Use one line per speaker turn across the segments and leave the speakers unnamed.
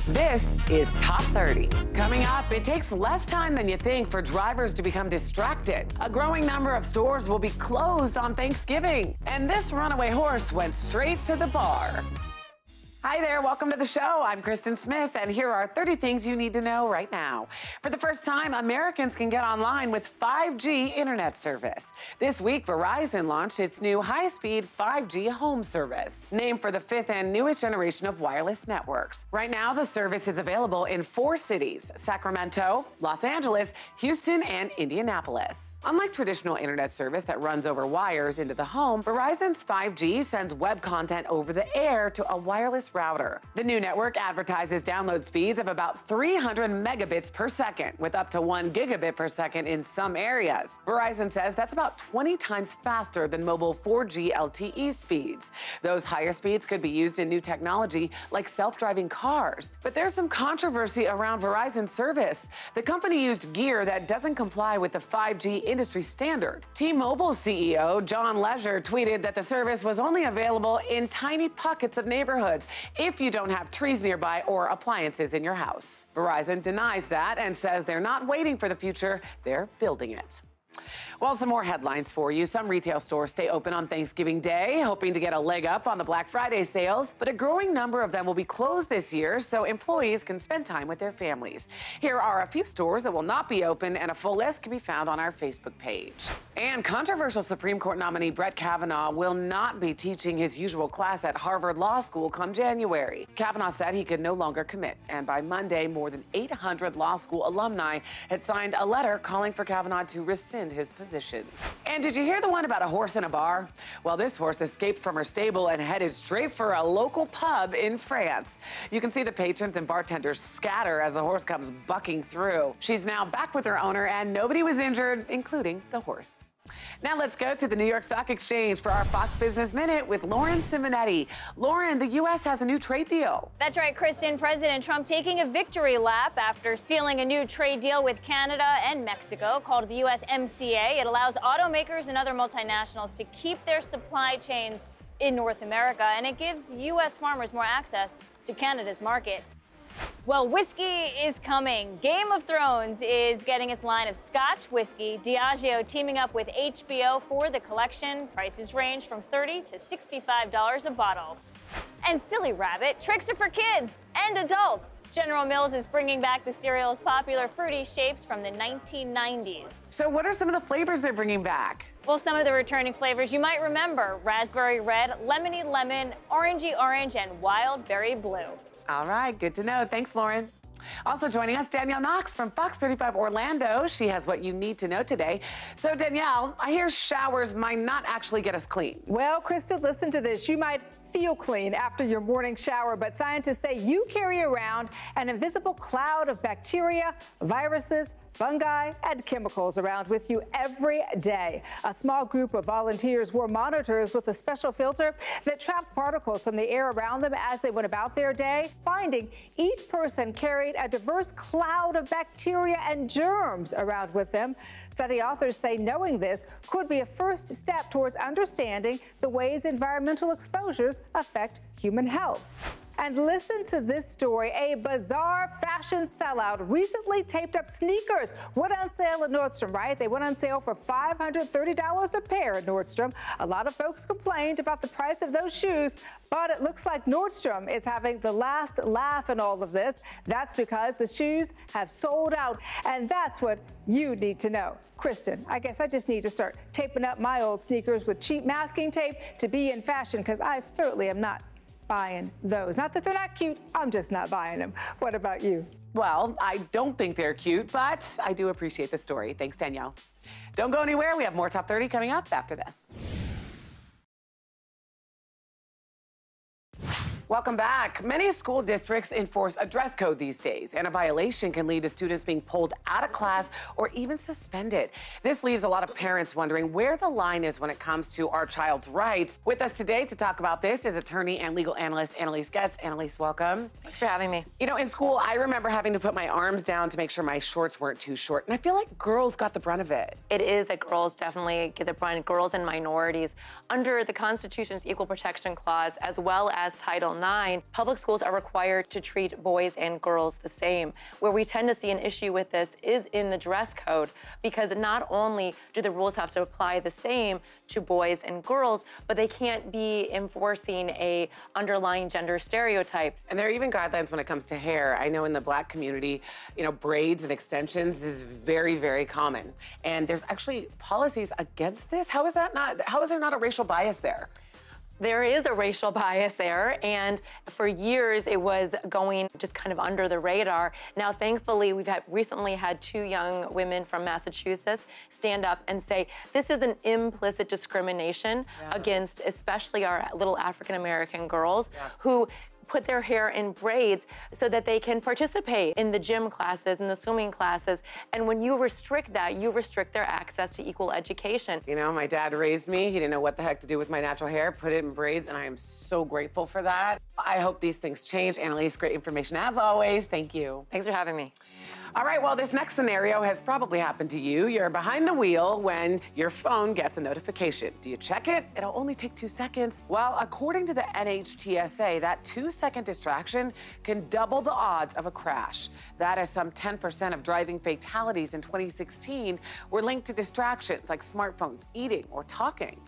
This is Top 30. Coming up, it takes less time than you think for drivers to become distracted. A growing number of stores will be closed on Thanksgiving. And this runaway horse went straight to the bar. Hi there, welcome to the show. I'm Kristen Smith, and here are 30 things you need to know right now. For the first time, Americans can get online with 5G internet service. This week, Verizon launched its new high-speed 5G home service, named for the fifth and newest generation of wireless networks. Right now, the service is available in 4 cities: Sacramento, Los Angeles, Houston, and Indianapolis. Unlike traditional internet service that runs over wires into the home, Verizon's 5G sends web content over the air to a wireless router. The new network advertises download speeds of about 300 megabits per second, with up to 1 gigabit per second in some areas. Verizon says that's about 20 times faster than mobile 4G LTE speeds. Those higher speeds could be used in new technology like self-driving cars. But there's some controversy around Verizon's service. The company used gear that doesn't comply with the 5G industry standard. T-Mobile CEO John Legere tweeted that the service was only available in tiny pockets of neighborhoods if you don't have trees nearby or appliances in your house. Verizon denies that and says they're not waiting for the future, they're building it. Well, some more headlines for you. Some retail stores stay open on Thanksgiving Day, hoping to get a leg up on the Black Friday sales, but a growing number of them will be closed this year so employees can spend time with their families. Here are a few stores that will not be open, and a full list can be found on our Facebook page. And controversial Supreme Court nominee Brett Kavanaugh will not be teaching his usual class at Harvard Law School come January. Kavanaugh said he could no longer commit, and by Monday, more than 800 law school alumni had signed a letter calling for Kavanaugh to rescind his position. And did you hear the one about a horse in a bar? Well, this horse escaped from her stable and headed straight for a local pub in France. You can see the patrons and bartenders scatter as the horse comes bucking through. She's now back with her owner, and nobody was injured, including the horse. Now let's go to the New York Stock Exchange for our Fox Business Minute with Lauren Simonetti. Lauren, the U.S. has a new trade deal.
That's right, Kristen. President Trump taking a victory lap after sealing a new trade deal with Canada and Mexico called the USMCA. It allows automakers and other multinationals to keep their supply chains in North America, and it gives U.S. farmers more access to Canada's market. Well, whiskey is coming. Game of Thrones is getting its line of Scotch whiskey. Diageo teaming up with HBO for the collection. Prices range from $30 to $65 a bottle. And Silly Rabbit, tricks are for kids and adults. General Mills is bringing back the cereal's popular fruity shapes from the 1990s.
So what are some of the flavors they're bringing back?
Well, some of the returning flavors you might remember: raspberry red, lemony lemon, orangey orange, and wild berry blue.
All right, good to know. Thanks, Lauren. Also joining us, Danielle Knox from Fox 35 Orlando. She has what you need to know today. So, Danielle, I hear showers might not actually get us clean.
Well, Krista, listen to this. You might feel clean after your morning shower, but scientists say you carry around an invisible cloud of bacteria, viruses, fungi, and chemicals around with you every day. A small group of volunteers wore monitors with a special filter that trapped particles from the air around them as they went about their day, finding each person carried a diverse cloud of bacteria and germs around with them. Study authors say knowing this could be a first step towards understanding the ways environmental exposures affect human health. And listen to this story. A bizarre fashion sellout recently taped up sneakers. Went on sale at Nordstrom, right? They went on sale for $530 a pair at Nordstrom. A lot of folks complained about the price of those shoes, but it looks like Nordstrom is having the last laugh in all of this. That's because the shoes have sold out, and that's what you need to know. Kristen, I guess I just need to start taping up my old sneakers with cheap masking tape to be in fashion, because I certainly am not buying those. Not that they're not cute, I'm just not buying them. What about you?
Well, I don't think they're cute, but I do appreciate the story. Thanks, Danielle. Don't go anywhere. We have more Top 30 coming up after this. Welcome back. Many school districts enforce a dress code these days, and a violation can lead to students being pulled out of class or even suspended. This leaves a lot of parents wondering where the line is when it comes to our child's rights. With us today to talk about this is attorney and legal analyst Annalise Getz. Annalise, welcome.
Thanks for having me.
You know, in school, I remember having to put my arms down to make sure my shorts weren't too short, and I feel like girls got the brunt of it.
It is that girls definitely get the brunt, girls and minorities. Under the Constitution's Equal Protection Clause, as well as Title IX, public schools are required to treat boys and girls the same. Where we tend to see an issue with this is in the dress code, because not only do the rules have to apply the same to boys and girls, but they can't be enforcing a underlying gender stereotype.
And there are even guidelines when it comes to hair. I know in the Black community, braids and extensions is very, very common. And there's actually policies against this. How is there not a racial bias there?
There is a racial bias there, and for years it was going just kind of under the radar. Now, thankfully, we've recently had 2 young women from Massachusetts stand up and say this is an implicit discrimination against especially our little African-American girls who put their hair in braids so that they can participate in the gym classes and the swimming classes. And when you restrict that, you restrict their access to equal education.
My dad raised me. He didn't know what the heck to do with my natural hair, put it in braids, and I am so grateful for that. I hope these things change. Annalise, great information as always. Thank you.
Thanks for having me.
All right, well, this next scenario has probably happened to you. You're behind the wheel when your phone gets a notification. Do you check it? It'll only take 2 seconds. Well, according to the NHTSA, that 2-second distraction can double the odds of a crash. That is, some 10% of driving fatalities in 2016 were linked to distractions like smartphones, eating, or talking.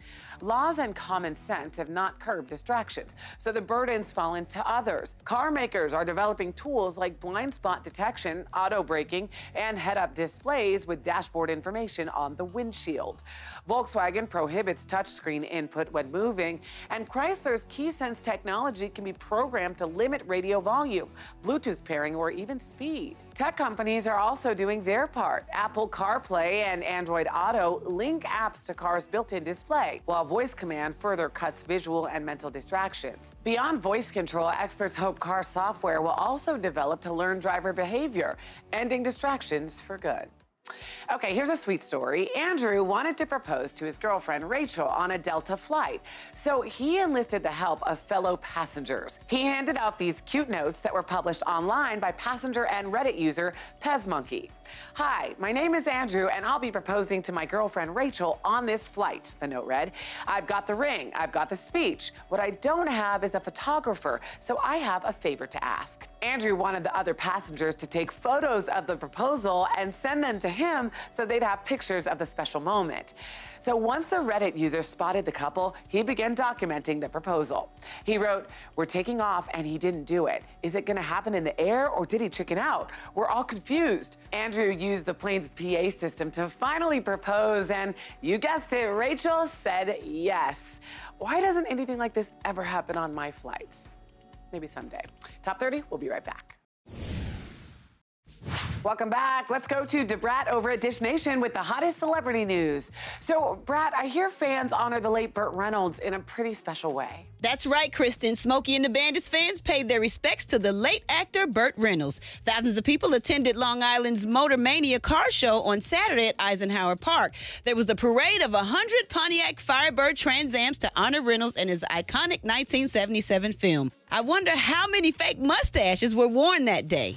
Laws and common sense have not curbed distractions, so the burdens fall into others. Car makers are developing tools like blind spot detection, auto braking, and head-up displays with dashboard information on the windshield. Volkswagen prohibits touchscreen input when moving, and Chrysler's KeySense technology can be programmed to limit radio volume, Bluetooth pairing, or even speed. Tech companies are also doing their part. Apple CarPlay and Android Auto link apps to cars' built-in display, while voice command further cuts visual and mental distractions. Beyond voice control, experts hope car software will also develop to learn driver behavior, ending distractions for good. Okay, here's a sweet story. Andrew wanted to propose to his girlfriend, Rachel, on a Delta flight, so he enlisted the help of fellow passengers. He handed out these cute notes that were published online by passenger and Reddit user PezMonkey. "Hi, my name is Andrew, and I'll be proposing to my girlfriend, Rachel, on this flight," the note read. "I've got the ring, I've got the speech. What I don't have is a photographer, so I have a favor to ask." Andrew wanted the other passengers to take photos of the proposal and send them to him so they'd have pictures of the special moment. So once the Reddit user spotted the couple, he began documenting the proposal. He wrote, "We're taking off and he didn't do it. Is it gonna happen in the air or did he chicken out? We're all confused." Andrew used the plane's PA system to finally propose, and you guessed it, Rachel said yes. Why doesn't anything like this ever happen on my flights? Maybe someday. Top 30, we'll be right back. Welcome back. Let's go to DeBrat over at Dish Nation with the hottest celebrity news. So, Brat, I hear fans honor the late Burt Reynolds in a pretty special way.
That's right, Kristen. Smokey and the Bandits fans paid their respects to the late actor Burt Reynolds. Thousands of people attended Long Island's Motor Mania car show on Saturday at Eisenhower Park. There was a parade of 100 Pontiac Firebird Trans Ams to honor Reynolds and his iconic 1977 film. I wonder how many fake mustaches were worn that day.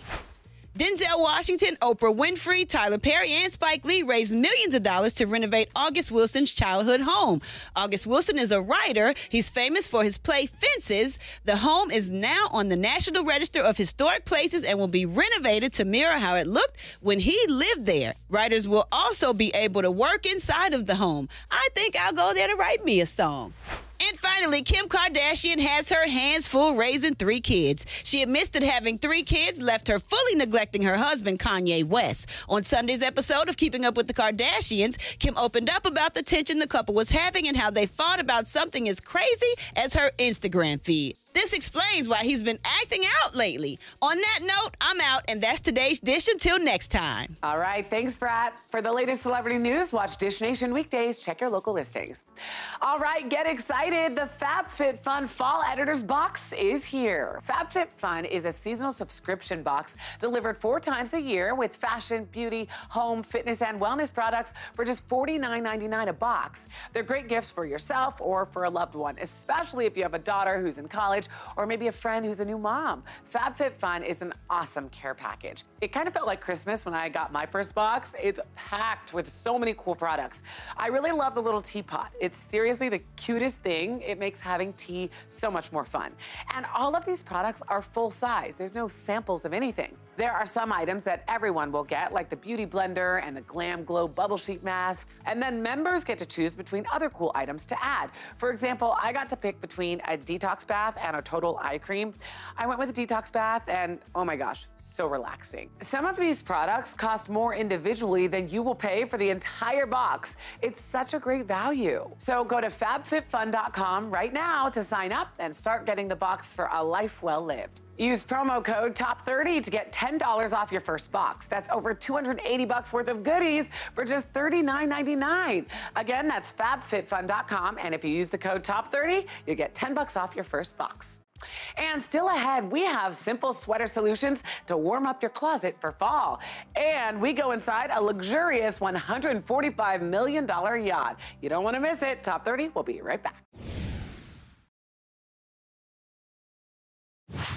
Denzel Washington, Oprah Winfrey, Tyler Perry, and Spike Lee raised millions of dollars to renovate August Wilson's childhood home. August Wilson is a writer. He's famous for his play Fences. The home is now on the National Register of Historic Places and will be renovated to mirror how it looked when he lived there. Writers will also be able to work inside of the home. I think I'll go there to write me a song. And finally, Kim Kardashian has her hands full raising 3 kids. She admits that having 3 kids left her fully neglecting her husband, Kanye West. On Sunday's episode of Keeping Up with the Kardashians, Kim opened up about the tension the couple was having and how they fought about something as crazy as her Instagram feed. This explains why he's been acting out lately. On that note, I'm out, and that's today's Dish until next time.
All right, thanks, Brat. For the latest celebrity news, watch Dish Nation weekdays. Check your local listings. All right, get excited. The Fabfitfun Fall Editors Box is here. Fabfitfun is a seasonal subscription box delivered 4 times a year with fashion, beauty, home, fitness, and wellness products for just $49.99 a box. They're great gifts for yourself or for a loved one, especially if you have a daughter who's in college college, or maybe a friend who's a new mom. Fabfitfun is an awesome care package. It kind of felt like Christmas when I got my first box. It's packed with so many cool products. I really love the little teapot. It's seriously the cutest thing. It makes having tea so much more fun. And all of these products are full size. There's no samples of anything. There are some items that everyone will get, like the beauty blender and the Glam Glow bubble sheet masks. And then members get to choose between other cool items to add. For example, I got to pick between a detox bath and a total eye cream. I went with a detox bath and oh my gosh, so relaxing. Some of these products cost more individually than you will pay for the entire box. It's such a great value. So go to fabfitfun.com right now to sign up and start getting the box for a life well lived. Use promo code TOP30 to get $10 off your first box. That's over $280 worth of goodies for just $39.99. Again, that's fabfitfun.com, and if you use the code TOP30, you get $10 off your first box. And still ahead, we have simple sweater solutions to warm up your closet for fall. And we go inside a luxurious $145 million yacht. You don't want to miss it. Top 30, we'll be right back.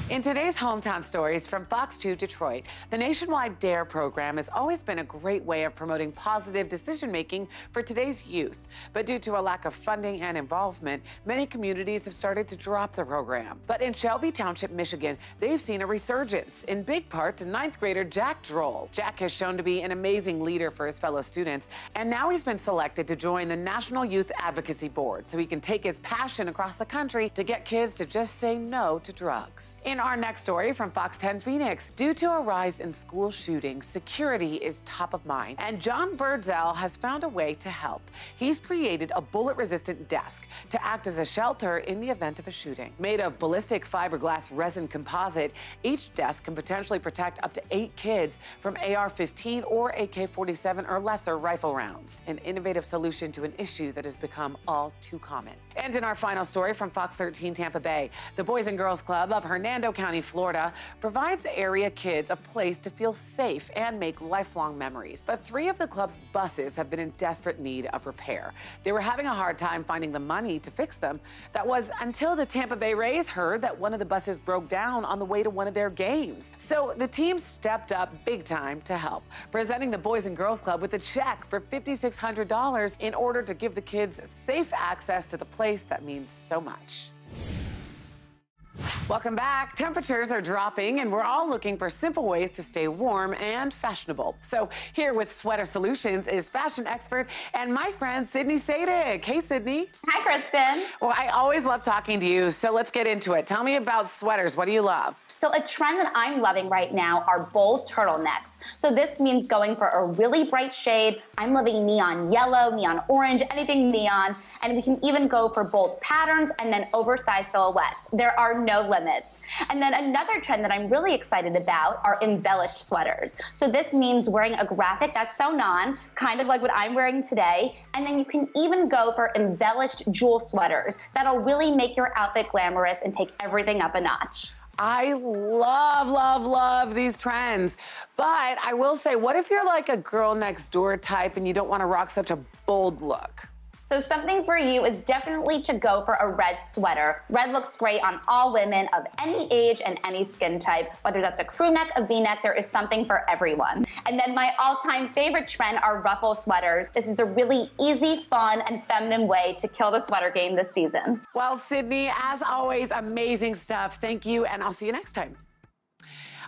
In today's Hometown Stories from Fox 2 Detroit, the nationwide DARE program has always been a great way of promoting positive decision-making for today's youth. But due to a lack of funding and involvement, many communities have started to drop the program. But in Shelby Township, Michigan, they've seen a resurgence, in big part to 9th grader Jack Droll. Jack has shown to be an amazing leader for his fellow students, and now he's been selected to join the National Youth Advocacy Board so he can take his passion across the country to get kids to just say no to drugs. In our next story from Fox 10 Phoenix, due to a rise in school shootings, security is top of mind, and John Birdsell has found a way to help. He's created a bullet-resistant desk to act as a shelter in the event of a shooting. Made of ballistic fiberglass resin composite, each desk can potentially protect up to 8 kids from AR-15 or AK-47 or lesser rifle rounds. An innovative solution to an issue that has become all too common. And in our final story from Fox 13 Tampa Bay, the Boys and Girls Club of Hernando County, Florida, provides area kids a place to feel safe and make lifelong memories. But 3 of the club's buses have been in desperate need of repair. They were having a hard time finding the money to fix them. That was until the Tampa Bay Rays heard that one of the buses broke down on the way to one of their games. So the team stepped up big time to help, presenting the Boys and Girls Club with a check for $5,600 in order to give the kids safe access to the place that means so much. Welcome back. Temperatures are dropping, and we're all looking for simple ways to stay warm and fashionable. So here with Sweater Solutions is fashion expert and my friend Sydney Sadick. Hey, Sydney.
Hi, Kristen.
Well, I always love talking to you, so let's get into it. Tell me about sweaters. What do you love?
So a trend that I'm loving right now are bold turtlenecks. So this means going for a really bright shade. I'm loving neon yellow, neon orange, anything neon. And we can even go for bold patterns and then oversized silhouettes. There are no limits. And then another trend that I'm really excited about are embellished sweaters. So this means wearing a graphic that's sewn on, kind of like what I'm wearing today. And then you can even go for embellished jewel sweaters that'll really make your outfit glamorous and take everything up a notch.
I love these trends. But I will say, what if you're like a girl next door type and you don't want to rock such a bold look?
So something for you is definitely to go for a red sweater. Red looks great on all women of any age and any skin type. Whether that's a crew neck, a V-neck, there is something for everyone. And then my all-time favorite trend are ruffle sweaters. This is a really easy, fun, and feminine way to kill the sweater game this season.
Well, Sydney, as always, amazing stuff. Thank you, and I'll see you next time.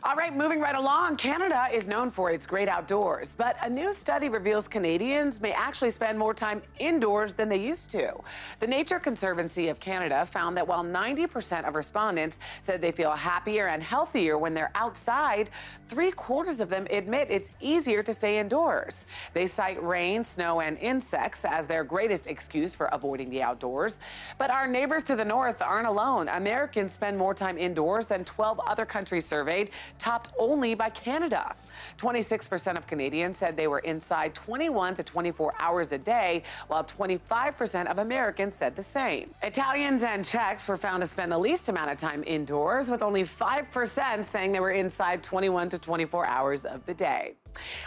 All right, moving right along, Canada is known for its great outdoors, but a new study reveals Canadians may actually spend more time indoors than they used to. The Nature Conservancy of Canada found that while 90% of respondents said they feel happier and healthier when they're outside, 3/4 of them admit it's easier to stay indoors. They cite rain, snow, and insects as their greatest excuse for avoiding the outdoors. But our neighbors to the north aren't alone. Americans spend more time indoors than 12 other countries surveyed, topped only by Canada. 26% of Canadians said they were inside 21 to 24 hours a day, while 25% of Americans said the same. Italians and Czechs were found to spend the least amount of time indoors, with only 5% saying they were inside 21 to 24 hours of the day.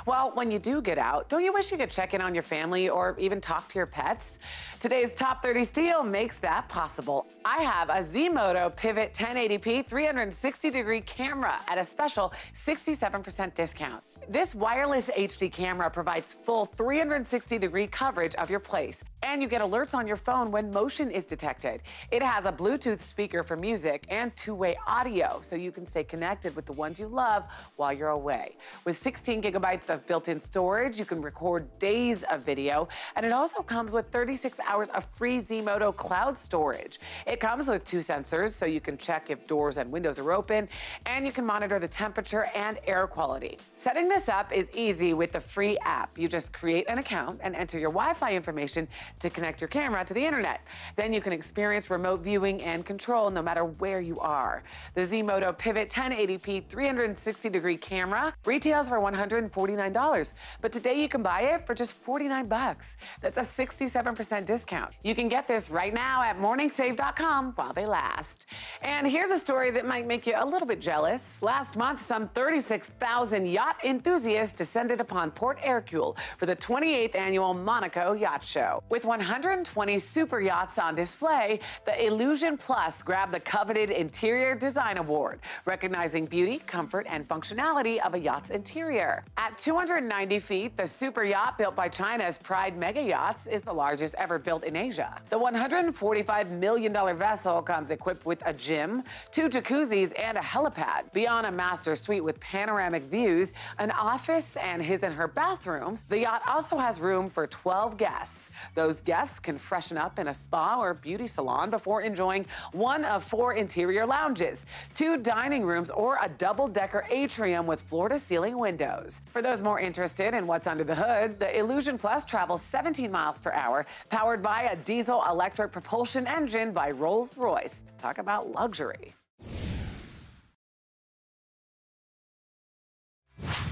Well, when you do get out, don't you wish you could check in on your family or even talk to your pets? Today's Top 30 Steal makes that possible. I have a Moto Pivot 1080p 360-degree camera at a special 67% discount. This wireless HD camera provides full 360-degree coverage of your place, and you get alerts on your phone when motion is detected. It has a Bluetooth speaker for music and two-way audio, so you can stay connected with the ones you love while you're away. With 16 gigabytes of built-in storage, you can record days of video, and it also comes with 36 hours of free Moto cloud storage. It comes with 2 sensors, so you can check if doors and windows are open, and you can monitor the temperature and air quality. Setting this up is easy with the free app. You just create an account and enter your Wi-Fi information to connect your camera to the internet. Then you can experience remote viewing and control no matter where you are. The Moto Pivot 1080p 360-degree camera retails for $149, but today you can buy it for just $49. That's a 67% discount. You can get this right now at morningsave.com while they last. And here's a story that might make you a little bit jealous. Last month, some 36,000 yacht enthusiasts descended upon Port Hercule for the 28th annual Monaco Yacht Show. With 120 super yachts on display, the Illusion Plus grabbed the coveted Interior Design Award, recognizing beauty, comfort, and functionality of a yacht's interior. At 290 feet, the super yacht built by China's Pride Mega Yachts is the largest ever built in Asia. The $145 million vessel comes equipped with a gym, 2 jacuzzis, and a helipad. Beyond a master suite with panoramic views, an office, and his and her bathrooms, the yacht also has room for 12 guests. Those guests can freshen up in a spa or beauty salon before enjoying one of 4 interior lounges, 2 dining rooms, or a double-decker atrium with floor-to-ceiling windows. For those more interested in what's under the hood, the Illusion Plus travels 17 miles per hour, powered by a diesel-electric propulsion engine by Rolls-Royce. Talk about luxury.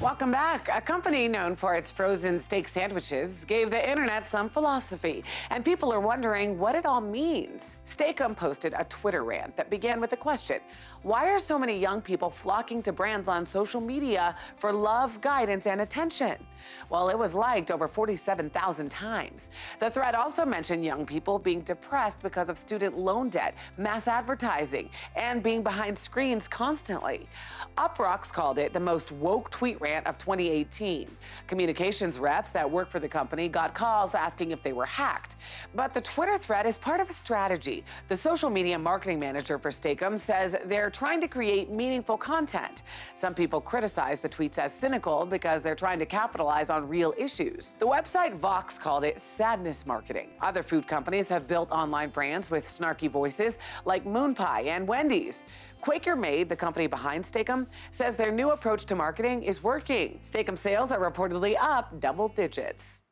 Welcome back. A company known for its frozen steak sandwiches gave the internet some philosophy, and people are wondering what it all means. Steakum posted a Twitter rant that began with a question: why are so many young people flocking to brands on social media for love, guidance, and attention? Well, it was liked over 47,000 times. The thread also mentioned young people being depressed because of student loan debt, mass advertising, and being behind screens constantly. Uproxx called it the most woke tweet rant of 2018. Communications reps that work for the company got calls asking if they were hacked. But the Twitter thread is part of a strategy. The social media marketing manager for Steakum says they're trying to create meaningful content. Some people criticize the tweets as cynical because they're trying to capitalize on real issues. The website Vox called it sadness marketing. Other food companies have built online brands with snarky voices like Moon Pie and Wendy's. Quaker Made, the company behind Steakum, says their new approach to marketing is working. Steakum sales are reportedly up double digits.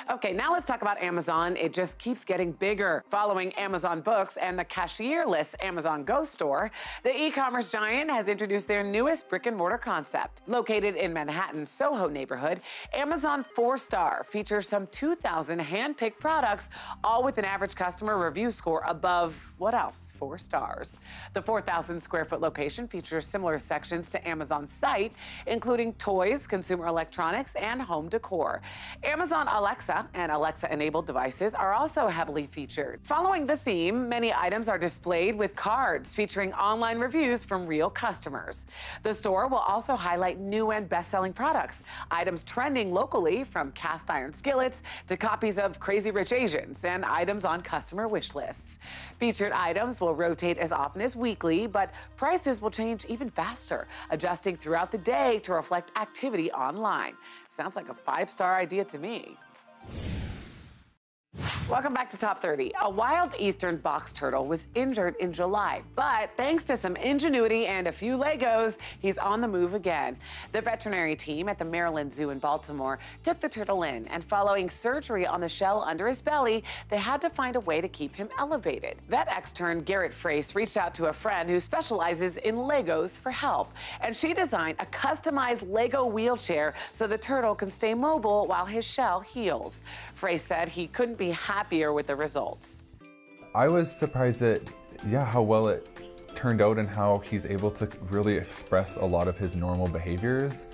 Okay, now let's talk about Amazon. It just keeps getting bigger. Following Amazon Books and the cashierless Amazon Go store, the e-commerce giant has introduced their newest brick-and-mortar concept. Located in Manhattan's Soho neighborhood, Amazon 4-Star features some 2,000 hand-picked products, all with an average customer review score above, what else? 4 stars. The 4,000-square-foot location features similar sections to Amazon's site, including toys, consumer electronics, and home decor. Amazon Alexa and Alexa-enabled devices are also heavily featured. Following the theme, many items are displayed with cards featuring online reviews from real customers. The store will also highlight new and best-selling products, items trending locally from cast iron skillets to copies of Crazy Rich Asians and items on customer wish lists. Featured items will rotate as often as weekly, but prices will change even faster, adjusting throughout the day to reflect activity online. Sounds like a 5-star idea to me. Welcome back to Top 30. A wild eastern box turtle was injured in July, but thanks to some ingenuity and a few Legos, he's on the move again. The veterinary team at the Maryland Zoo in Baltimore took the turtle in, and following surgery on the shell under his belly, they had to find a way to keep him elevated. Vet extern Garrett Frace reached out to a friend who specializes in Legos for help, and she designed a customized Lego wheelchair so the turtle can stay mobile while his shell heals. Frace said he couldn't be happier with the results.
I was surprised at how well it turned out and how he's able to really express a lot of his normal behaviors.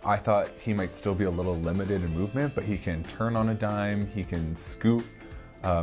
I thought he might still be a little limited in movement, but he can turn on a dime, he can scoot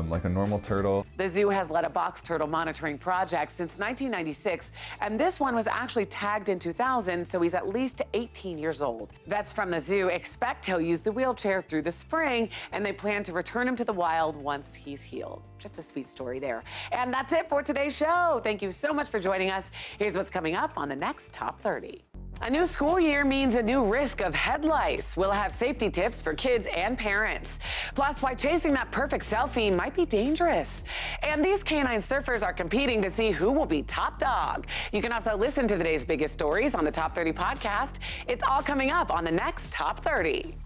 like a normal turtle.
The zoo has led a box turtle monitoring project since 1996, and this one was actually tagged in 2000, so he's at least 18 years old. Vets from the zoo expect he'll use the wheelchair through the spring, and they plan to return him to the wild once he's healed. Just a sweet story there. And that's it for today's show. Thank you so much for joining us. Here's what's coming up on the next Top 30. A new school year means a new risk of head lice. We'll have safety tips for kids and parents. Plus, why chasing that perfect selfie might be dangerous. And these canine surfers are competing to see who will be top dog. You can also listen to today's biggest stories on the Top 30 podcast. It's all coming up on the next Top 30.